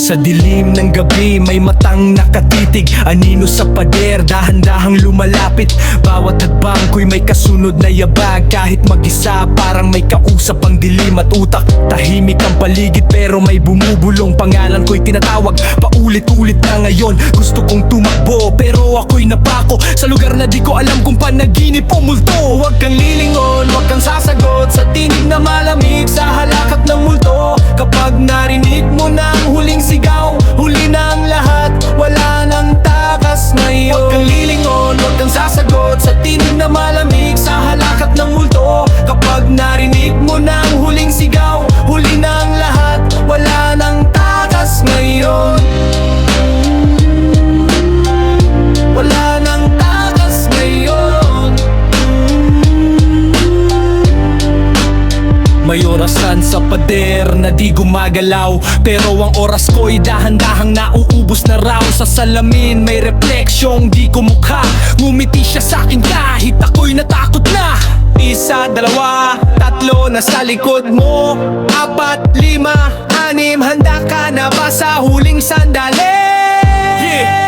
Sa dilim ng gabi may matang nakatitig, anino sa pader, dahan-dahang lumalapit. Bawat hadbang ko'y may kasunod na yabag. Kahit mag-isa parang may kausap ang dilim at utak. Tahimik ang paligid pero may bumubulong. Pangalan ko'y tinatawag paulit-ulit na ngayon. Gusto kong tumakbo pero ako'y napako sa lugar na di ko alam kung panaginip o multo. Huwag kang lilingon, huwag kang sasagot sa tinig na malamig sa halakak ng multo. Kapag narinig mo na ang huling sigaw, huli na ang lahat, wala nang takas ngayon. Huwag kang lilingon, huwag kang sasagot sa tinig na malamig sa halakak ng multo. Kapag narinig mo na ang huling sigaw, huli na ang lahat, wala nang takas ngayon. Wala nang takas ngayon. May orasan sa pader na di gumagalaw, pero ang oras ko'y dahan-dahang nauubos na raw. Sa salamin may refleksyong di ko mukha, ngumiti siya sa'kin kahit ako'y natakot na. Isa, dalawa, tatlo na sa likod mo, apat, lima, anim, handa ka na ba sa huling sandali? Yeah!